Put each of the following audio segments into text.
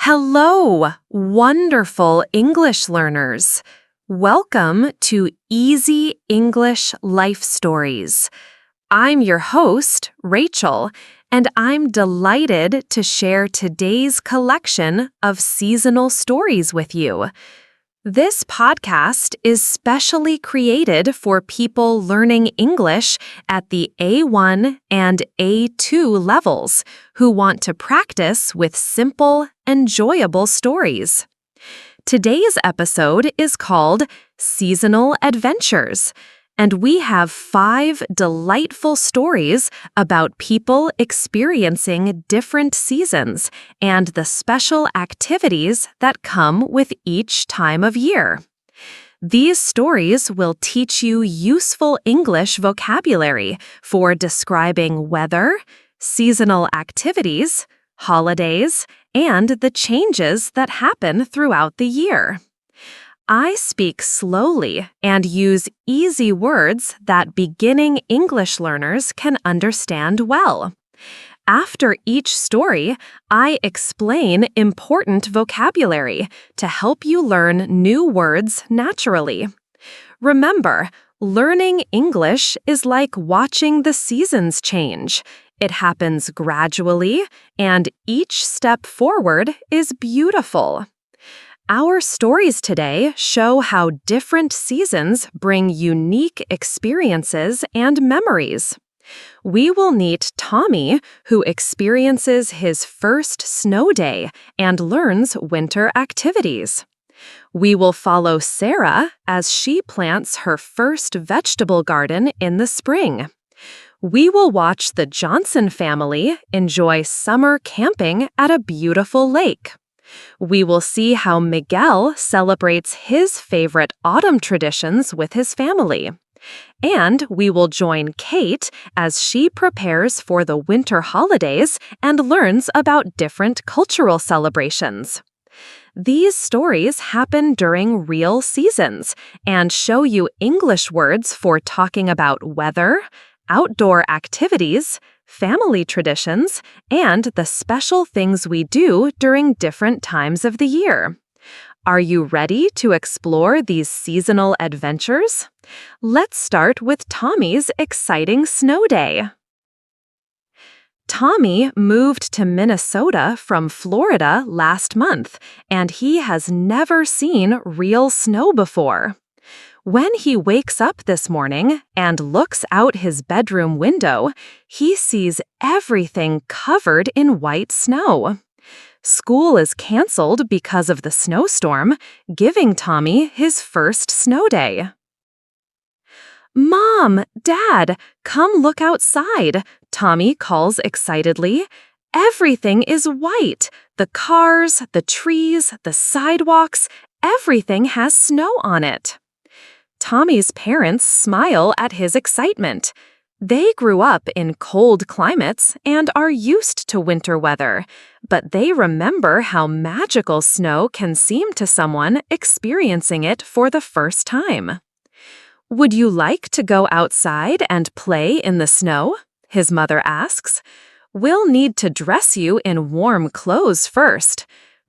Hello, wonderful English learners. Welcome to Easy English Life Stories. I'm your host, Rachel, and I'm delighted to share today's collection of seasonal stories with you. This podcast is specially created for people learning English at the A1 and A2 levels who want to practice with simple, enjoyable stories. Today's episode is called Seasonal Adventures, and we have 5 delightful stories about people experiencing different seasons and the special activities that come with each time of year. These stories will teach you useful English vocabulary for describing weather, seasonal activities, holidays, and the changes that happen throughout the year. I speak slowly and use easy words that beginning English learners can understand well. After each story, I explain important vocabulary to help you learn new words naturally. Remember, learning English is like watching the seasons change. It happens gradually, and each step forward is beautiful. Our stories today show how different seasons bring unique experiences and memories. We will meet Tommy, who experiences his first snow day and learns winter activities. We will follow Sarah as she plants her first vegetable garden in the spring. We will watch the Johnson family enjoy summer camping at a beautiful lake. We will see how Miguel celebrates his favorite autumn traditions with his family. And we will join Kate as she prepares for the winter holidays and learns about different cultural celebrations. These stories happen during real seasons and show you English words for talking about weather, outdoor activities, family traditions, and the special things we do during different times of the year. Are you ready to explore these seasonal adventures? Let's start with Tommy's exciting snow day. Tommy moved to Minnesota from Florida last month, and he has never seen real snow before. When he wakes up this morning and looks out his bedroom window, he sees everything covered in white snow. School is canceled because of the snowstorm, giving Tommy his first snow day. "Mom, Dad, come look outside," Tommy calls excitedly. "Everything is white. The cars, the trees, the sidewalks, everything has snow on it." Tommy's parents smile at his excitement. They grew up in cold climates and are used to winter weather, but they remember how magical snow can seem to someone experiencing it for the first time. "Would you like to go outside and play in the snow?" his mother asks. "We'll need to dress you in warm clothes first.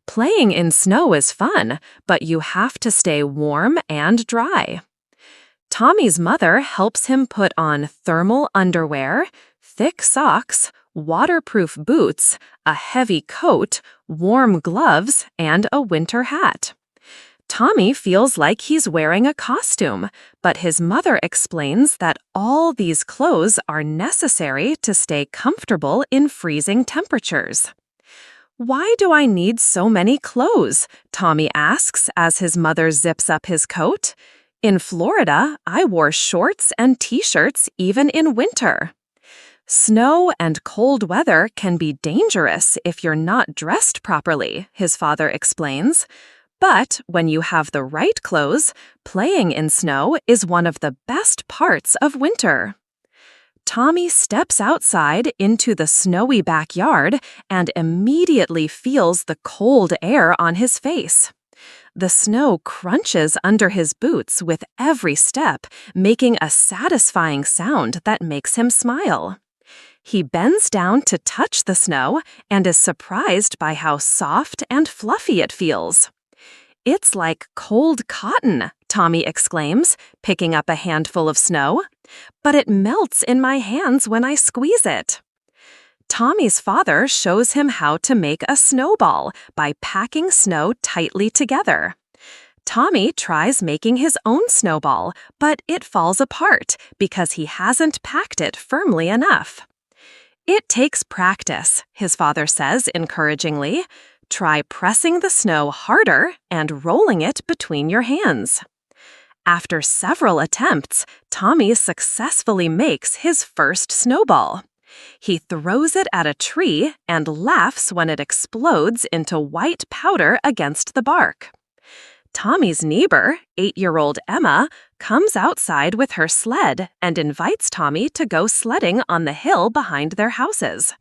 Playing in snow is fun, but you have to stay warm and dry." Tommy's mother helps him put on thermal underwear, thick socks, waterproof boots, a heavy coat, warm gloves, and a winter hat. Tommy feels like he's wearing a costume, but his mother explains that all these clothes are necessary to stay comfortable in freezing temperatures. "Why do I need so many clothes?" Tommy asks as his mother zips up his coat. "In Florida, I wore shorts and t-shirts even in winter." "Snow and cold weather can be dangerous if you're not dressed properly," his father explains. "But when you have the right clothes, playing in snow is one of the best parts of winter." Tommy steps outside into the snowy backyard and immediately feels the cold air on his face. The snow crunches under his boots with every step, making a satisfying sound that makes him smile. He bends down to touch the snow and is surprised by how soft and fluffy it feels. "It's like cold cotton," Tommy exclaims, picking up a handful of snow. "But it melts in my hands when I squeeze it." Tommy's father shows him how to make a snowball by packing snow tightly together. Tommy tries making his own snowball, but it falls apart because he hasn't packed it firmly enough. "It takes practice," his father says encouragingly. "Try pressing the snow harder and rolling it between your hands." After several attempts, Tommy successfully makes his first snowball. He throws it at a tree and laughs when it explodes into white powder against the bark. Tommy's neighbor, 8-year-old Emma, comes outside with her sled and invites Tommy to go sledding on the hill behind their houses.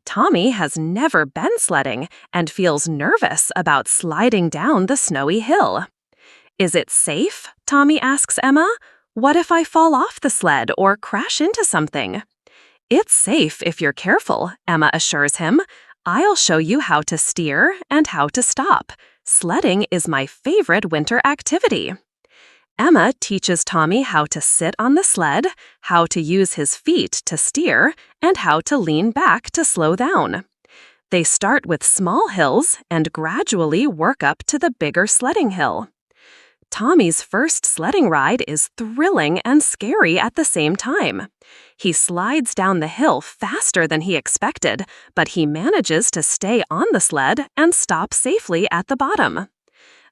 Tommy has never been sledding and feels nervous about sliding down the snowy hill. "Is it safe?" Tommy asks Emma. "What if I fall off the sled or crash into something?" "It's safe if you're careful," Emma assures him. "I'll show you how to steer and how to stop. Sledding is my favorite winter activity." Emma teaches Tommy how to sit on the sled, how to use his feet to steer, and how to lean back to slow down. They start with small hills and gradually work up to the bigger sledding hill. Tommy's first sledding ride is thrilling and scary at the same time. He slides down the hill faster than he expected, but he manages to stay on the sled and stop safely at the bottom.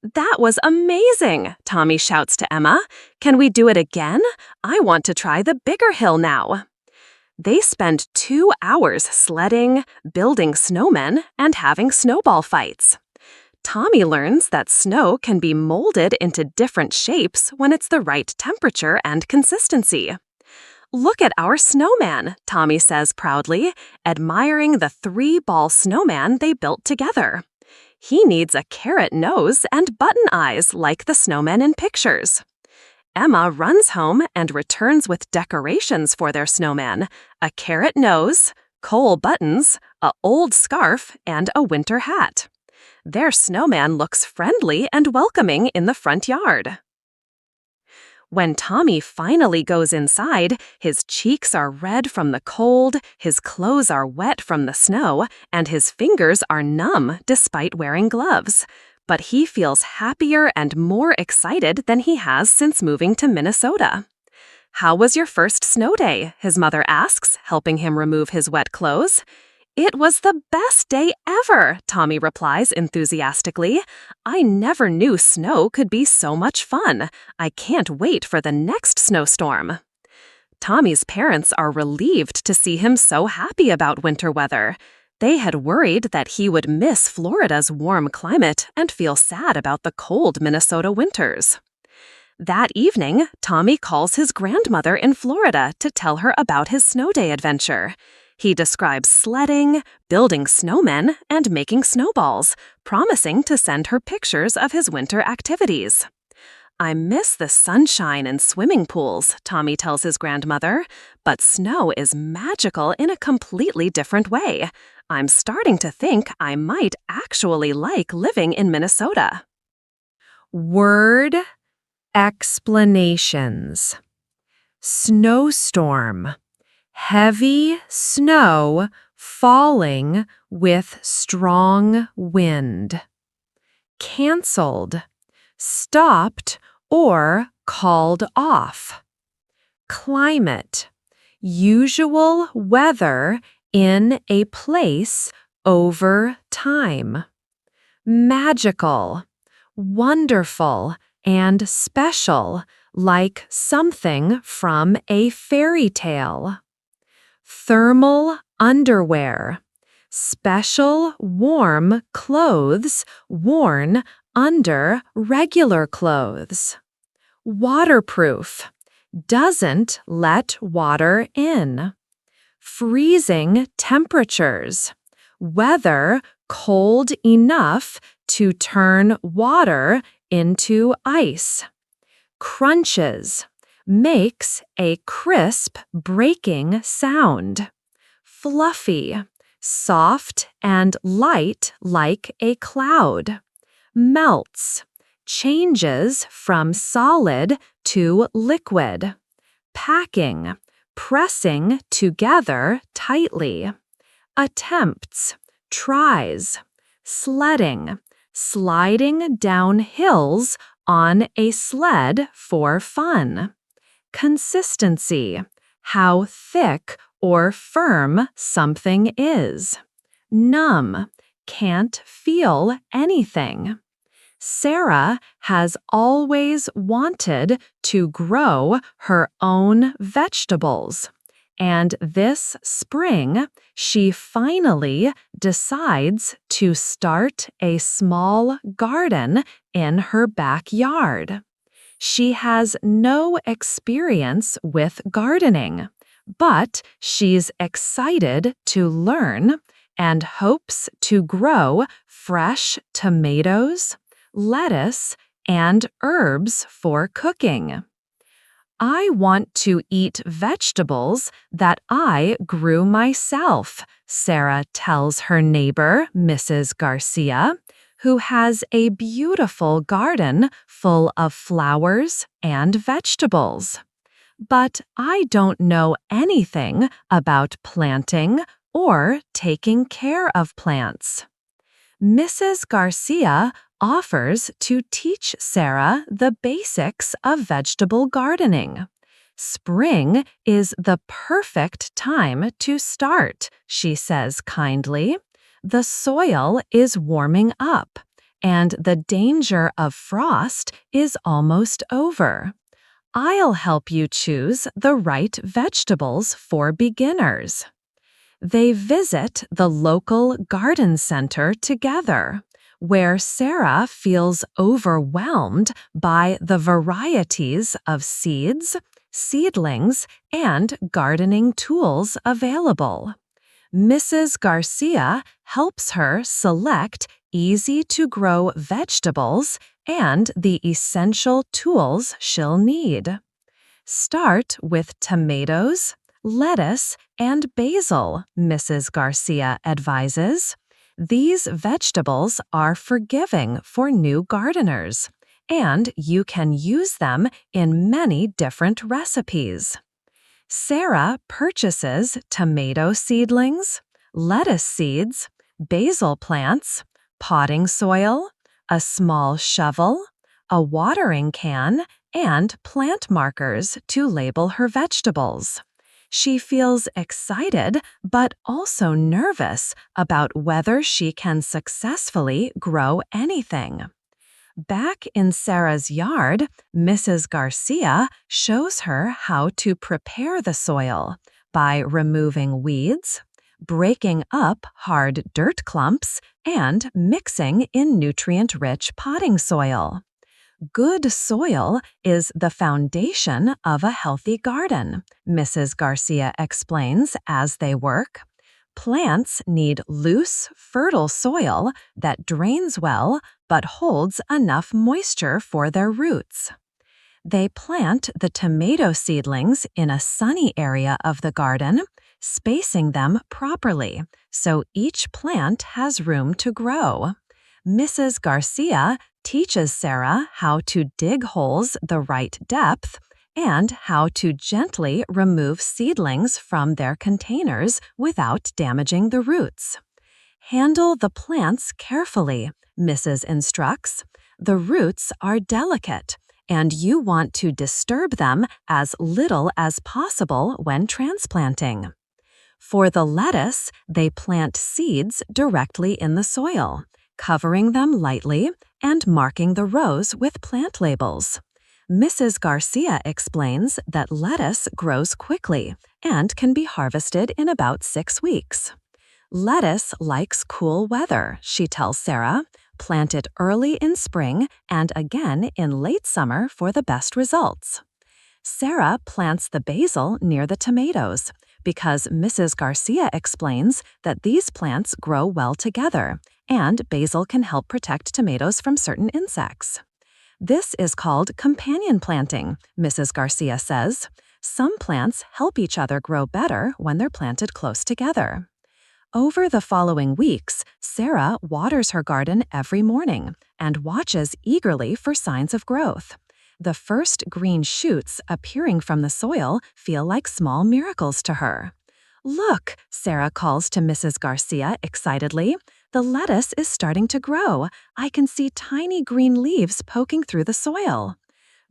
"That was amazing!" Tommy shouts to Emma. "Can we do it again? I want to try the bigger hill now." They spend 2 hours sledding, building snowmen, and having snowball fights. Tommy learns that snow can be molded into different shapes when it's the right temperature and consistency. "Look at our snowman," Tommy says proudly, admiring the 3-ball snowman they built together. "He needs a carrot nose and button eyes like the snowmen in pictures." Emma runs home and returns with decorations for their snowman: a carrot nose, coal buttons, an old scarf, and a winter hat. Their snowman looks friendly and welcoming in the front yard. When Tommy finally goes inside, his cheeks are red from the cold, his clothes are wet from the snow, and his fingers are numb despite wearing gloves. But he feels happier and more excited than he has since moving to Minnesota. "How was your first snow day?" his mother asks, helping him remove his wet clothes. "It was the best day ever," Tommy replies enthusiastically. "I never knew snow could be so much fun. I can't wait for the next snowstorm." Tommy's parents are relieved to see him so happy about winter weather. They had worried that he would miss Florida's warm climate and feel sad about the cold Minnesota winters. That evening, Tommy calls his grandmother in Florida to tell her about his snow day adventure. He describes sledding, building snowmen, and making snowballs, promising to send her pictures of his winter activities. "I miss the sunshine and swimming pools," Tommy tells his grandmother, "but snow is magical in a completely different way. I'm starting to think I might actually like living in Minnesota." Word explanations. Snowstorm. Heavy snow falling with strong wind. Canceled. Stopped or called off. Climate. Usual weather in a place over time. Magical. Wonderful and special, like something from a fairy tale. Thermal underwear. Special warm clothes worn under regular clothes. Waterproof. Doesn't let water in. Freezing temperatures. Weather cold enough to turn water into ice. Crunches. Makes a crisp breaking sound. Fluffy, soft and light like a cloud. Melts, changes from solid to liquid. Packing, pressing together tightly. Attempts, tries. Sledding, sliding down hills on a sled for fun. Consistency, how thick or firm something is. Numb, can't feel anything. Sarah has always wanted to grow her own vegetables, and this spring she finally decides to start a small garden in her backyard. She has no experience with gardening, but she's excited to learn and hopes to grow fresh tomatoes, lettuce, and herbs for cooking. I want to eat vegetables that I grew myself, Sarah tells her neighbor, Mrs. Garcia, who has a beautiful garden full of flowers and vegetables. But I don't know anything about planting or taking care of plants. Mrs. Garcia offers to teach Sarah the basics of vegetable gardening. Spring is the perfect time to start, she says kindly. The soil is warming up, and the danger of frost is almost over. I'll help you choose the right vegetables for beginners. They visit the local garden center together, where Sarah feels overwhelmed by the varieties of seeds, seedlings, and gardening tools available. Mrs. Garcia helps her select easy-to-grow vegetables and the essential tools she'll need. Start with tomatoes, lettuce, and basil, Mrs. Garcia advises. These vegetables are forgiving for new gardeners, and you can use them in many different recipes. Sarah purchases tomato seedlings, lettuce seeds, basil plants, potting soil, a small shovel, a watering can, and plant markers to label her vegetables. She feels excited but also nervous about whether she can successfully grow anything. Back in Sarah's yard, Mrs. Garcia shows her how to prepare the soil by removing weeds, breaking up hard dirt clumps, and mixing in nutrient-rich potting soil. Good soil is the foundation of a healthy garden, Mrs. Garcia explains as they work. Plants need loose, fertile soil that drains well but holds enough moisture for their roots. They plant the tomato seedlings in a sunny area of the garden, spacing them properly so each plant has room to grow. Mrs. Garcia teaches Sarah how to dig holes the right depth and how to gently remove seedlings from their containers without damaging the roots. Handle the plants carefully, Mrs. instructs. The roots are delicate, and you want to disturb them as little as possible when transplanting. For the lettuce, they plant seeds directly in the soil, covering them lightly and marking the rows with plant labels. Mrs. Garcia explains that lettuce grows quickly and can be harvested in about 6 weeks. Lettuce likes cool weather, she tells Sarah. Plant it early in spring and again in late summer for the best results. Sarah plants the basil near the tomatoes because Mrs. Garcia explains that these plants grow well together, and basil can help protect tomatoes from certain insects. This is called companion planting, Mrs. Garcia says. Some plants help each other grow better when they're planted close together. Over the following weeks, Sarah waters her garden every morning and watches eagerly for signs of growth. The first green shoots appearing from the soil feel like small miracles to her. "Look," Sarah calls to Mrs. Garcia excitedly. "The lettuce is starting to grow. I can see tiny green leaves poking through the soil."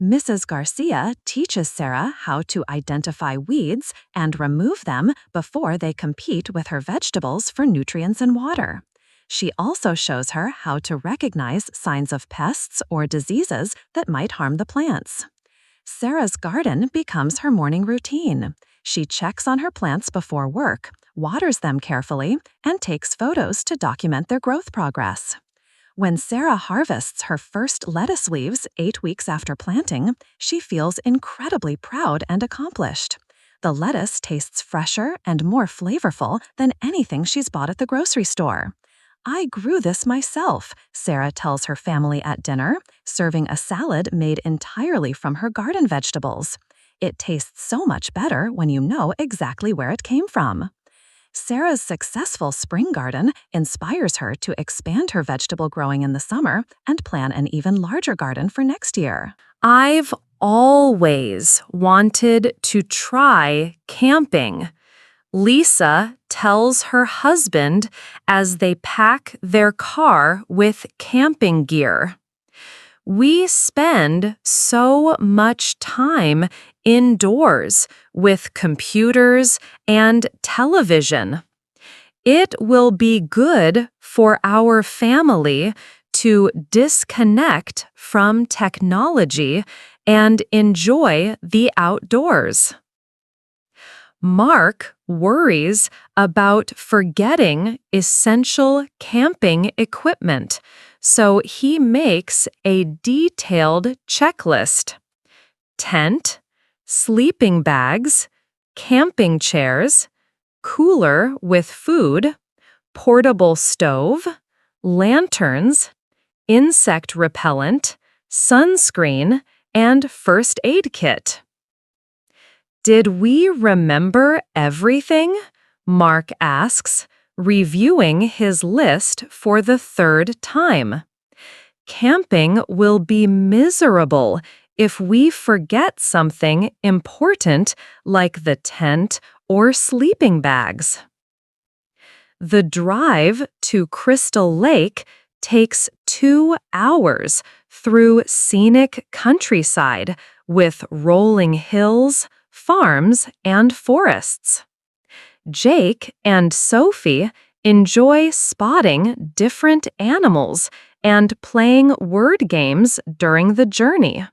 Mrs. Garcia teaches Sarah how to identify weeds and remove them before they compete with her vegetables for nutrients and water. She also shows her how to recognize signs of pests or diseases that might harm the plants. Sarah's garden becomes her morning routine. She checks on her plants before work, waters them carefully, and takes photos to document their growth progress. When Sarah harvests her first lettuce leaves 8 weeks after planting, she feels incredibly proud and accomplished. The lettuce tastes fresher and more flavorful than anything she's bought at the grocery store. "I grew this myself," Sarah tells her family at dinner, serving a salad made entirely from her garden vegetables. "It tastes so much better when you know exactly where it came from." Sarah's successful spring garden inspires her to expand her vegetable growing in the summer and plan an even larger garden for next year. "I've always wanted to try camping," Lisa tells her husband as they pack their car with camping gear. "We spend so much time indoors with computers and television. It will be good for our family to disconnect from technology and enjoy the outdoors." Mark worries about forgetting essential camping equipment, so he makes a detailed checklist: tent, sleeping bags, camping chairs, cooler with food, portable stove, lanterns, insect repellent, sunscreen, and first aid kit. "Did we remember everything?" Mark asks, reviewing his list for the third time. "Camping will be miserable if we forget something important like the tent or sleeping bags." The drive to Crystal Lake takes 2 hours through scenic countryside with rolling hills, farms, and forests. Jake and Sophie enjoy spotting different animals and playing word games during the journey.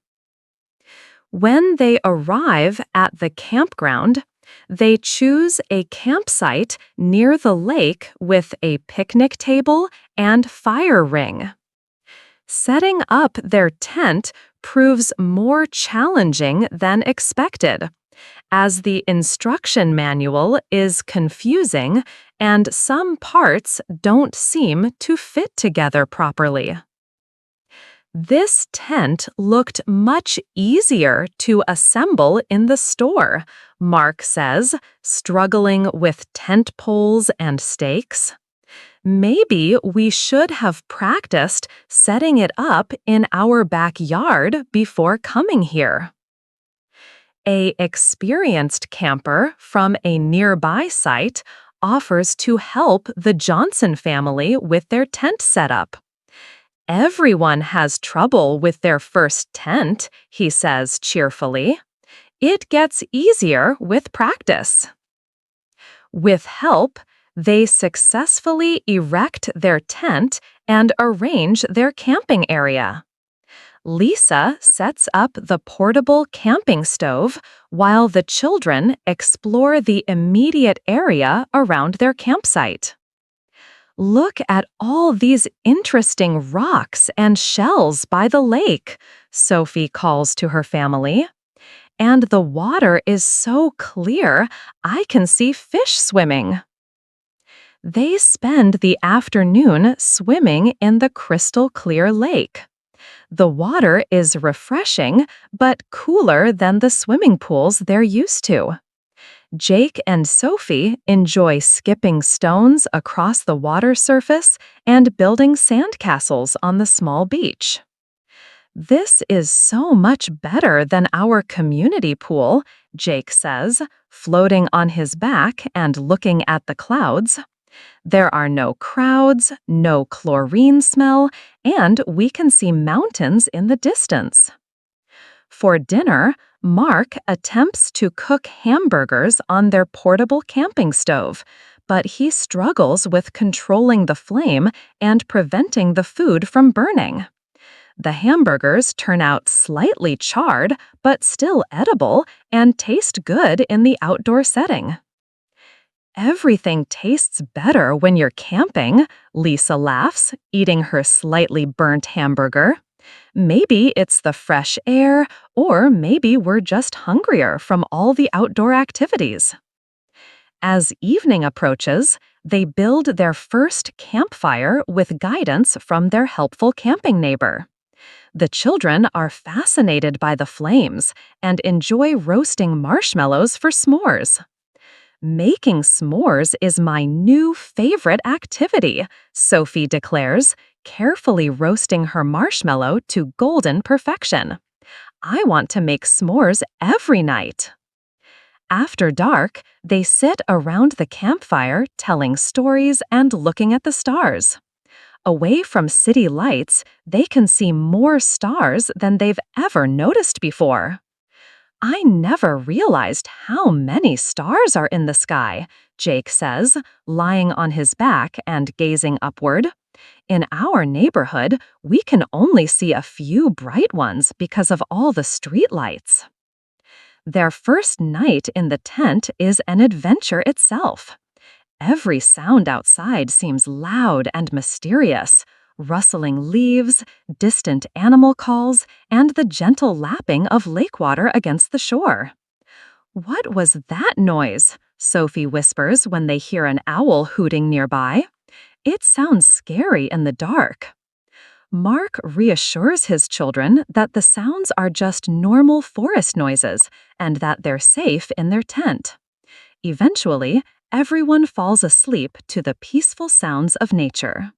When they arrive at the campground, they choose a campsite near the lake with a picnic table and fire ring. Setting up their tent proves more challenging than expected, as the instruction manual is confusing and some parts don't seem to fit together properly. "This tent looked much easier to assemble in the store," Mark says, struggling with tent poles and stakes. "Maybe we should have practiced setting it up in our backyard before coming here." An experienced camper from a nearby site offers to help the Johnson family with their tent setup. "Everyone has trouble with their first tent," he says cheerfully. "It gets easier with practice." With help, they successfully erect their tent and arrange their camping area. Lisa sets up the portable camping stove while the children explore the immediate area around their campsite. "Look at all these interesting rocks and shells by the lake," Sophie calls to her family. "And the water is so clear, I can see fish swimming." They spend the afternoon swimming in the crystal clear lake. The water is refreshing, but cooler than the swimming pools they're used to. Jake and Sophie enjoy skipping stones across the water surface and building sandcastles on the small beach. This is so much better than our community pool, Jake says, floating on his back and looking at the clouds. There are no crowds, no chlorine smell, and we can see mountains in the distance. For dinner, Mark attempts to cook hamburgers on their portable camping stove, but he struggles with controlling the flame and preventing the food from burning. The hamburgers turn out slightly charred, but still edible and taste good in the outdoor setting. Everything tastes better when you're camping, Lisa laughs, eating her slightly burnt hamburger. Maybe it's the fresh air, or maybe we're just hungrier from all the outdoor activities. As evening approaches, they build their first campfire with guidance from their helpful camping neighbor. The children are fascinated by the flames and enjoy roasting marshmallows for s'mores. Making s'mores is my new favorite activity, Sophie declares, carefully roasting her marshmallow to golden perfection. I want to make s'mores every night. After dark, they sit around the campfire telling stories and looking at the stars. Away from city lights, they can see more stars than they've ever noticed before. I never realized how many stars are in the sky, Jake says, lying on his back and gazing upward. In our neighborhood, we can only see a few bright ones because of all the streetlights. Their first night in the tent is an adventure itself. Every sound outside seems loud and mysterious. Rustling leaves, distant animal calls, and the gentle lapping of lake water against the shore. "What was that noise?" Sophie whispers when they hear an owl hooting nearby. "It sounds scary in the dark." Mark reassures his children that the sounds are just normal forest noises and that they're safe in their tent. Eventually, everyone falls asleep to the peaceful sounds of nature.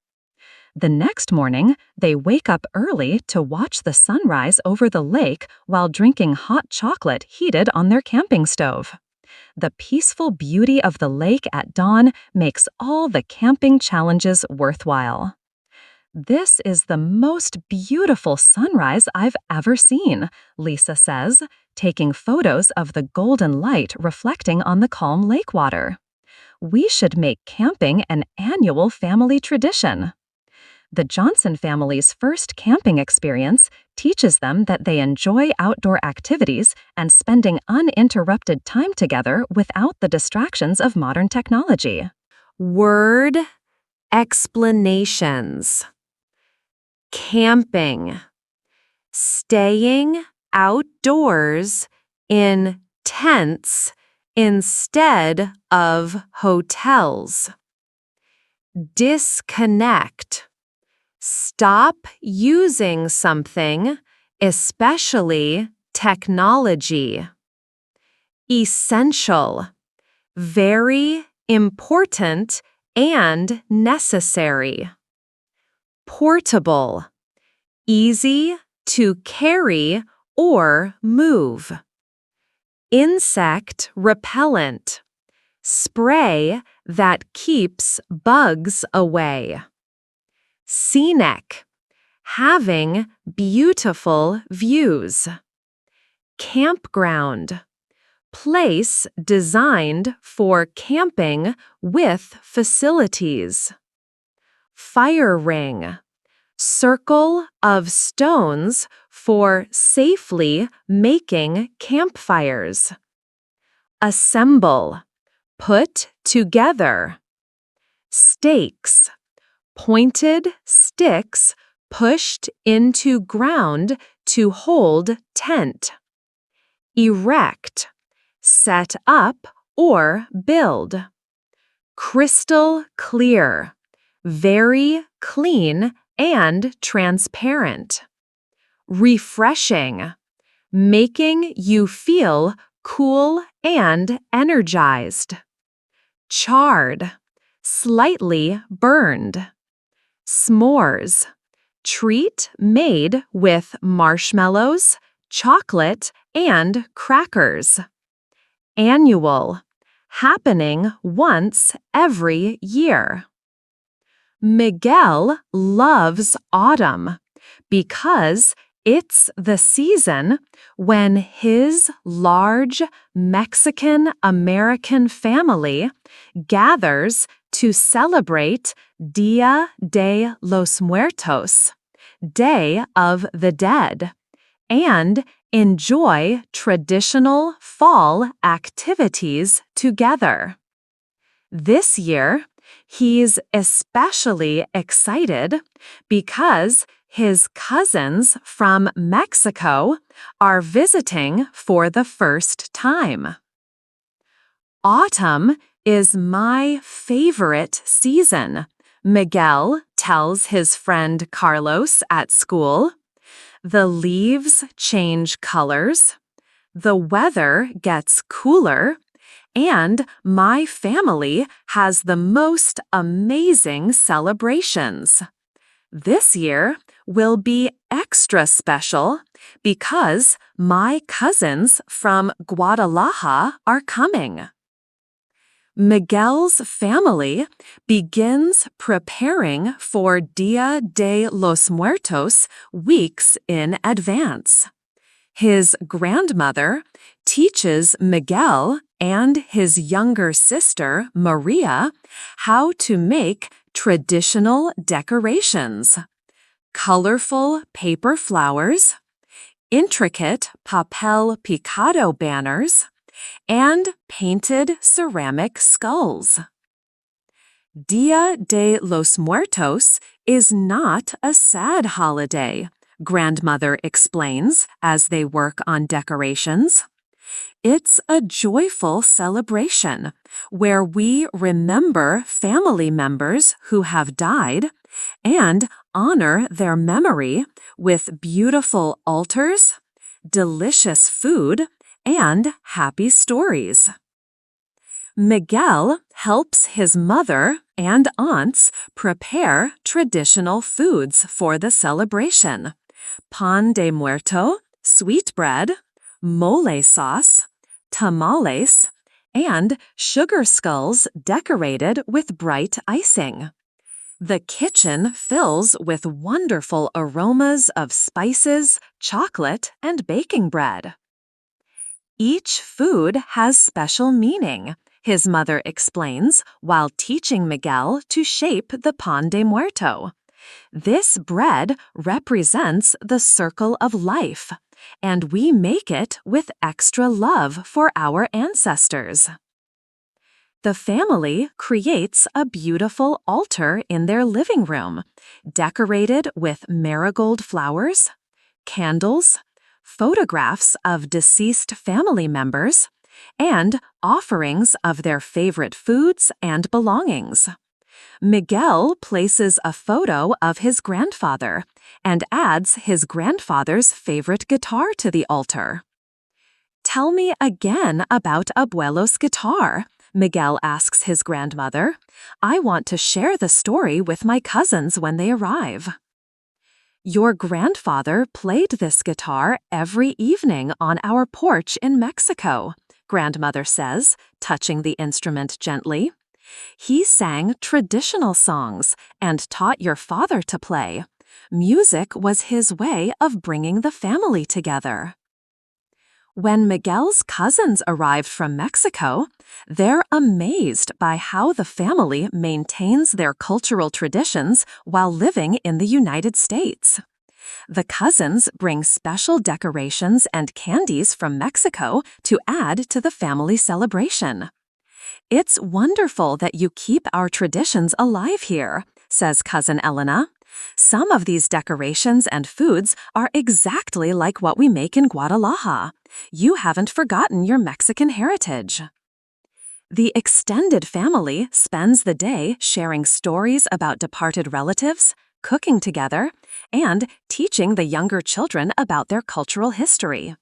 The next morning, they wake up early to watch the sunrise over the lake while drinking hot chocolate heated on their camping stove. The peaceful beauty of the lake at dawn makes all the camping challenges worthwhile. "This is the most beautiful sunrise I've ever seen," Lisa says, taking photos of the golden light reflecting on the calm lake water. "We should make camping an annual family tradition." The Johnson family's first camping experience teaches them that they enjoy outdoor activities and spending uninterrupted time together without the distractions of modern technology. Word explanations. Camping. Staying outdoors in tents instead of hotels. Disconnect. Stop using something, especially technology. Essential. Very important and necessary. Portable. Easy to carry or move. Insect repellent. Spray that keeps bugs away. Scenic. Having beautiful views. Campground. Place designed for camping with facilities. Fire ring. Circle of stones for safely making campfires. Assemble. Put together. Stakes. Pointed sticks pushed into ground to hold tent. Erect. Set up or build. Crystal clear. Very clean and transparent. Refreshing, making you feel cool and energized. Charred, slightly burned. S'mores, treat made with marshmallows, chocolate, and crackers. Annual, happening once every year. Miguel loves autumn because it's the season when his large Mexican-American family gathers to celebrate Dia de los Muertos, Day of the Dead, and enjoy traditional fall activities together. This year, he's especially excited because his cousins from Mexico are visiting for the first time. Autumn is my favorite season, Miguel tells his friend Carlos at school. The leaves change colors, the weather gets cooler, and my family has the most amazing celebrations. This year will be extra special because my cousins from Guadalajara are coming. Miguel's family begins preparing for Dia de los Muertos weeks in advance. His grandmother teaches Miguel and his younger sister, Maria, how to make traditional decorations: colorful paper flowers, intricate papel picado banners, and painted ceramic skulls. Dia de los Muertos is not a sad holiday, Grandmother explains as they work on decorations. It's a joyful celebration where we remember family members who have died and honor their memory with beautiful altars, delicious food, and happy stories. Miguel helps his mother and aunts prepare traditional foods for the celebration: pan de muerto, sweetbread, mole sauce, tamales, and sugar skulls decorated with bright icing. The kitchen fills with wonderful aromas of spices, chocolate, and baking bread. Each food has special meaning, his mother explains while teaching Miguel to shape the pan de muerto. This bread represents the circle of life, and we make it with extra love for our ancestors. The family creates a beautiful altar in their living room, decorated with marigold flowers, candles, photographs of deceased family members, and offerings of their favorite foods and belongings. Miguel places a photo of his grandfather and adds his grandfather's favorite guitar to the altar. "Tell me again about Abuelo's guitar," Miguel asks his grandmother. "I want to share the story with my cousins when they arrive." "Your grandfather played this guitar every evening on our porch in Mexico," Grandmother says, touching the instrument gently. "He sang traditional songs and taught your father to play. Music was his way of bringing the family together." When Miguel's cousins arrived from Mexico, they're amazed by how the family maintains their cultural traditions while living in the United States. The cousins bring special decorations and candies from Mexico to add to the family celebration. "It's wonderful that you keep our traditions alive here," says Cousin Elena. "Some of these decorations and foods are exactly like what we make in Guadalajara. You haven't forgotten your Mexican heritage." The extended family spends the day sharing stories about departed relatives, cooking together, and teaching the younger children about their cultural history.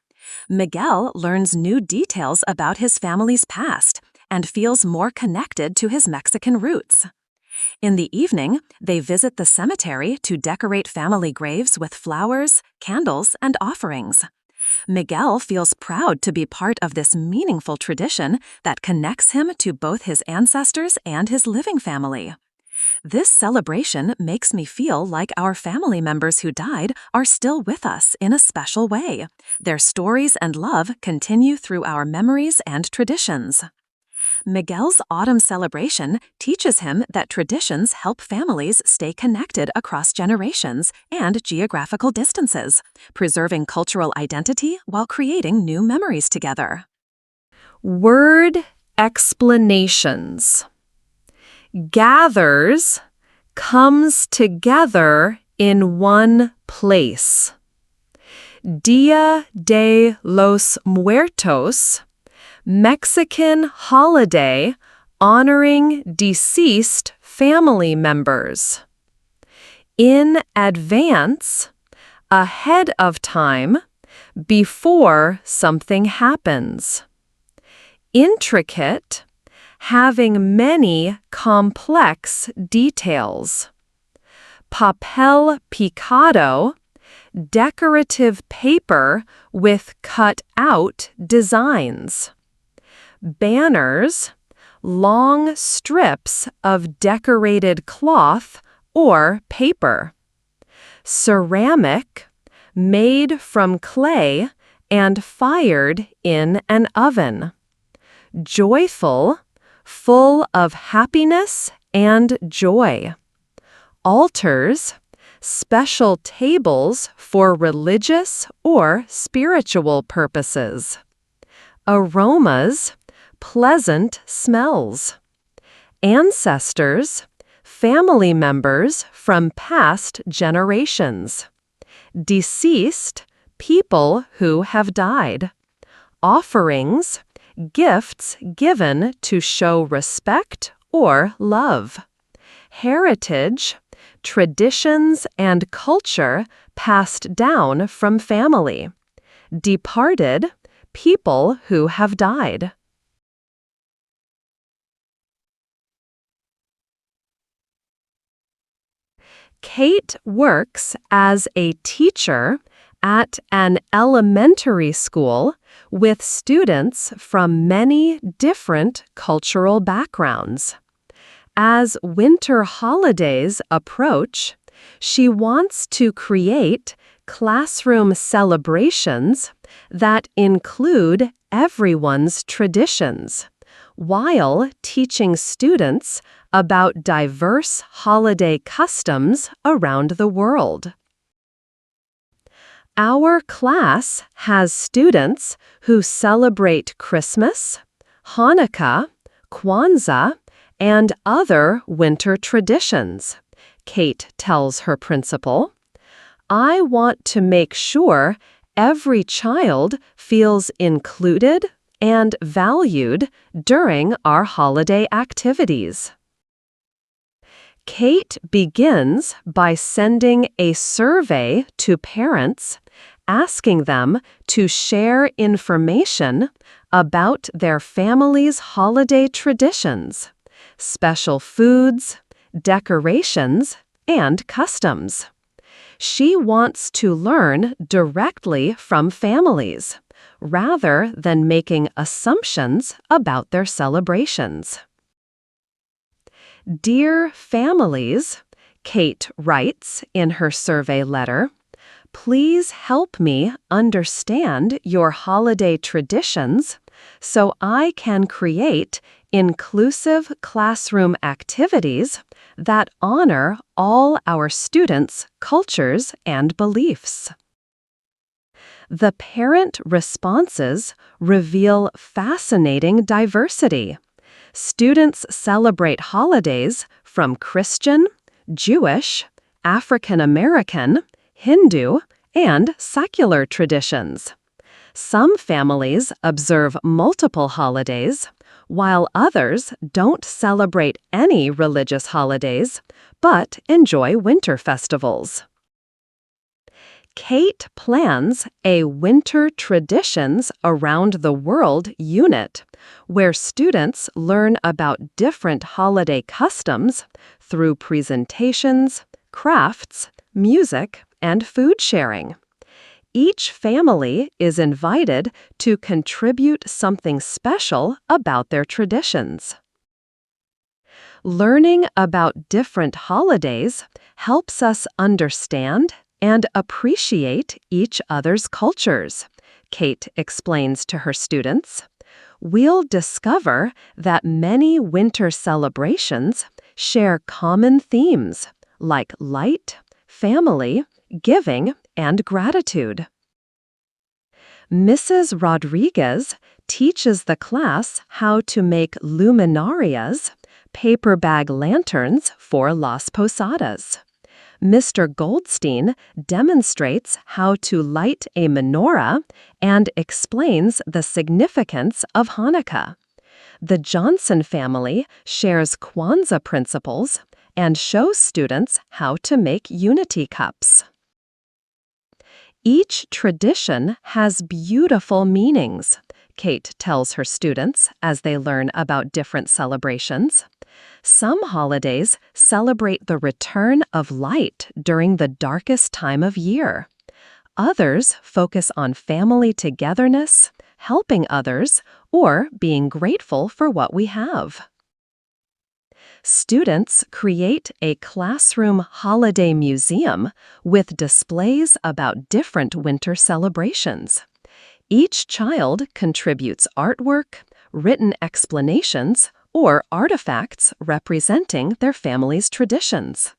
Miguel learns new details about his family's past and feels more connected to his Mexican roots. In the evening, they visit the cemetery to decorate family graves with flowers, candles, and offerings. Miguel feels proud to be part of this meaningful tradition that connects him to both his ancestors and his living family. This celebration makes me feel like our family members who died are still with us in a special way. Their stories and love continue through our memories and traditions. Miguel's autumn celebration teaches him that traditions help families stay connected across generations and geographical distances, preserving cultural identity while creating new memories together. Word explanations. Gathers, comes together in one place. Dia de los Muertos, Mexican holiday honoring deceased family members. In advance, ahead of time, before something happens. Intricate, having many complex details. Papel picado, decorative paper with cut-out designs. Banners, long strips of decorated cloth or paper. Ceramic, made from clay and fired in an oven. Joyful, full of happiness and joy. Altars, special tables for religious or spiritual purposes. Aromas, pleasant smells. Ancestors, family members from past generations. Deceased, people who have died. Offerings, gifts given to show respect or love. Heritage, traditions and culture passed down from family. Departed, people who have died. Kate works as a teacher at an elementary school with students from many different cultural backgrounds. As winter holidays approach, she wants to create classroom celebrations that include everyone's traditions, while teaching students about diverse holiday customs around the world. Our class has students who celebrate Christmas, Hanukkah, Kwanzaa, and other winter traditions, Kate tells her principal. I want to make sure every child feels included and valued during our holiday activities. Kate begins by sending a survey to parents, asking them to share information about their family's holiday traditions, special foods, decorations, and customs. She wants to learn directly from families, rather than making assumptions about their celebrations. Dear families, Kate writes in her survey letter, please help me understand your holiday traditions so I can create inclusive classroom activities that honor all our students' cultures and beliefs. The parent responses reveal fascinating diversity. Students celebrate holidays from Christian, Jewish, African American, Hindu, and secular traditions. Some families observe multiple holidays, while others don't celebrate any religious holidays but enjoy winter festivals. Kate plans a Winter Traditions Around the World unit, where students learn about different holiday customs through presentations, crafts, music, and food sharing. Each family is invited to contribute something special about their traditions. Learning about different holidays helps us understand and appreciate each other's cultures, Kate explains to her students. We'll discover that many winter celebrations share common themes like light, family, giving, and gratitude. Mrs. Rodriguez teaches the class how to make luminarias, paper bag lanterns for Las Posadas. Mr. Goldstein demonstrates how to light a menorah and explains the significance of Hanukkah. The Johnson family shares Kwanzaa principles and shows students how to make unity cups. Each tradition has beautiful meanings, Kate tells her students as they learn about different celebrations. Some holidays celebrate the return of light during the darkest time of year. Others focus on family togetherness, helping others, or being grateful for what we have. Students create a classroom holiday museum with displays about different winter celebrations. Each child contributes artwork, written explanations, or artifacts representing their family's traditions.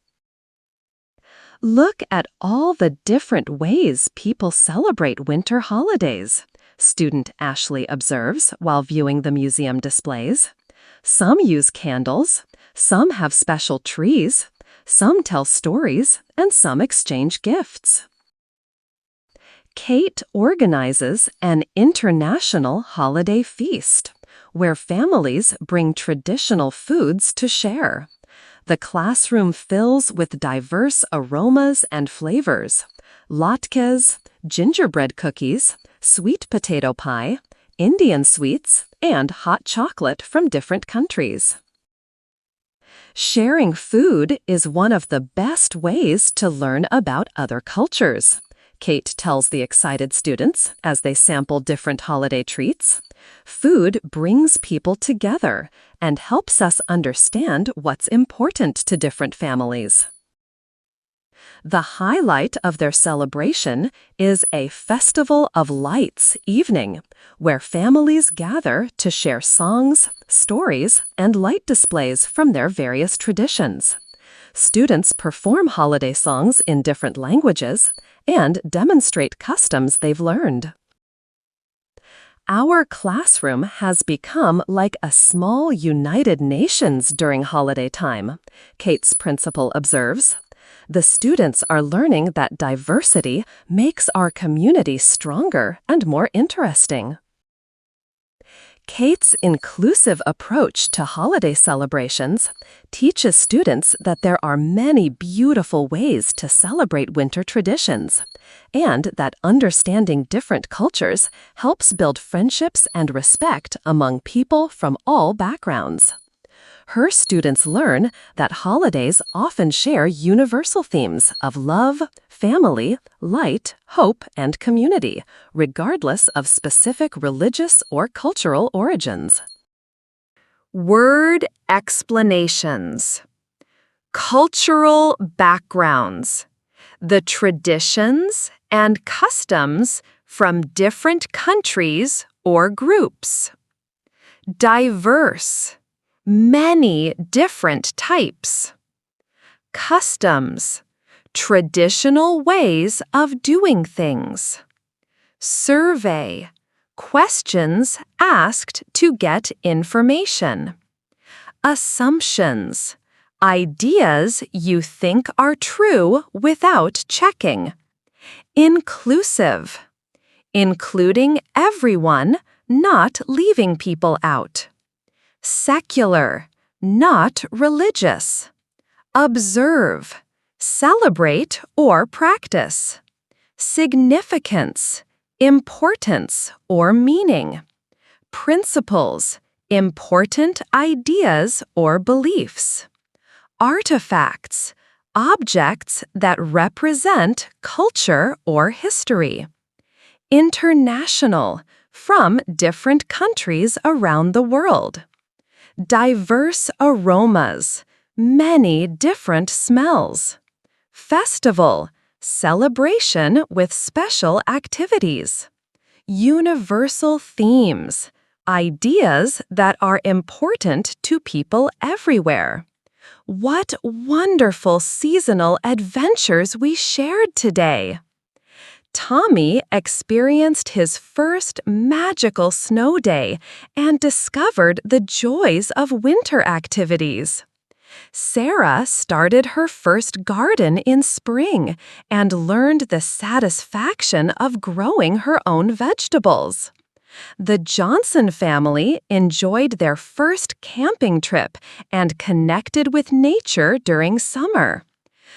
Look at all the different ways people celebrate winter holidays, student Ashley observes while viewing the museum displays. Some use candles, some have special trees, some tell stories, and some exchange gifts. Kate organizes an international holiday feast, where families bring traditional foods to share. The classroom fills with diverse aromas and flavors: latkes, gingerbread cookies, sweet potato pie, Indian sweets, and hot chocolate from different countries. Sharing food is one of the best ways to learn about other cultures, Kate tells the excited students as they sample different holiday treats. Food brings people together and helps us understand what's important to different families. The highlight of their celebration is a Festival of Lights evening, where families gather to share songs, stories, and light displays from their various traditions. Students perform holiday songs in different languages and demonstrate customs they've learned. Our classroom has become like a small United Nations during holiday time, Kate's principal observes. The students are learning that diversity makes our community stronger and more interesting. Kate's inclusive approach to holiday celebrations teaches students that there are many beautiful ways to celebrate winter traditions, and that understanding different cultures helps build friendships and respect among people from all backgrounds. Her students learn that holidays often share universal themes of love, family, light, hope, and community, regardless of specific religious or cultural origins. Word explanations. Cultural backgrounds. The traditions and customs from different countries or groups. Diverse. Many different types. Customs. Traditional ways of doing things. Survey. Questions asked to get information. Assumptions. Ideas you think are true without checking. Inclusive. Including everyone, not leaving people out. secular, not religious. Observe, celebrate or practice. Significance, importance or meaning. Principles, important ideas or beliefs. Artifacts, objects that represent culture or history. International, from different countries around the world. Diverse aromas, many different smells. Festival, celebration with special activities. Universal themes, ideas that are important to people everywhere. What wonderful seasonal adventures we shared today! Tommy experienced his first magical snow day and discovered the joys of winter activities. Sarah started her first garden in spring and learned the satisfaction of growing her own vegetables. The Johnson family enjoyed their first camping trip and connected with nature during summer.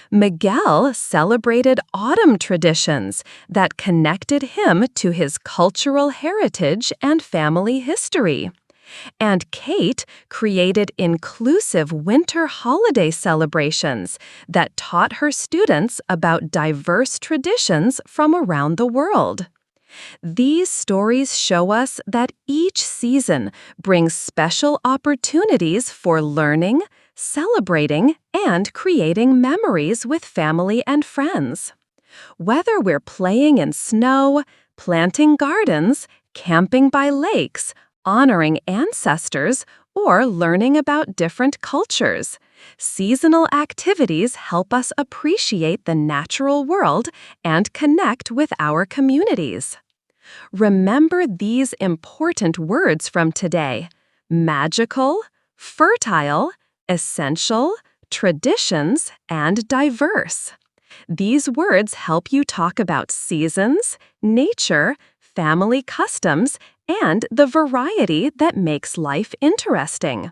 Miguel celebrated autumn traditions that connected him to his cultural heritage and family history. And Kate created inclusive winter holiday celebrations that taught her students about diverse traditions from around the world. These stories show us that each season brings special opportunities for learning, celebrating, and creating memories with family and friends. Whether we're playing in snow, planting gardens, camping by lakes, honoring ancestors, or learning about different cultures, seasonal activities help us appreciate the natural world and connect with our communities. Remember these important words from today: magical, fertile, essential, traditions, and diverse. These words help you talk about seasons, nature, family customs, and the variety that makes life interesting.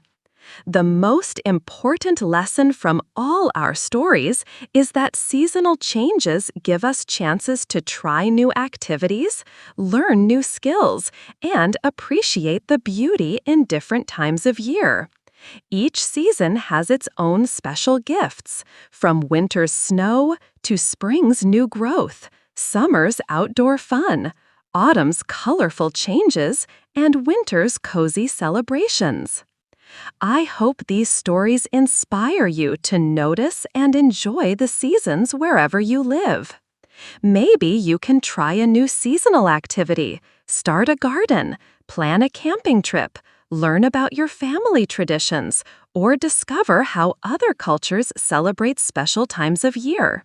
The most important lesson from all our stories is that seasonal changes give us chances to try new activities, learn new skills, and appreciate the beauty in different times of year. Each season has its own special gifts, from winter's snow to spring's new growth, summer's outdoor fun, autumn's colorful changes, and winter's cozy celebrations. I hope these stories inspire you to notice and enjoy the seasons wherever you live. Maybe you can try a new seasonal activity, start a garden, plan a camping trip, learn about your family traditions, or discover how other cultures celebrate special times of year.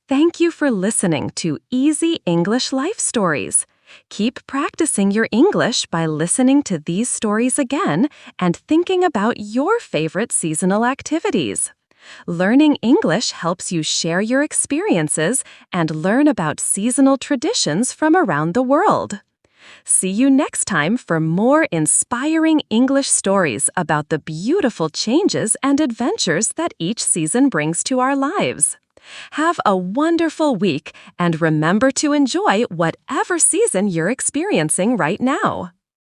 Thank you for listening to Easy English Life Stories. Keep practicing your English by listening to these stories again and thinking about your favorite seasonal activities. Learning English helps you share your experiences and learn about seasonal traditions from around the world. See you next time for more inspiring English stories about the beautiful changes and adventures that each season brings to our lives. Have a wonderful week and remember to enjoy whatever season you're experiencing right now.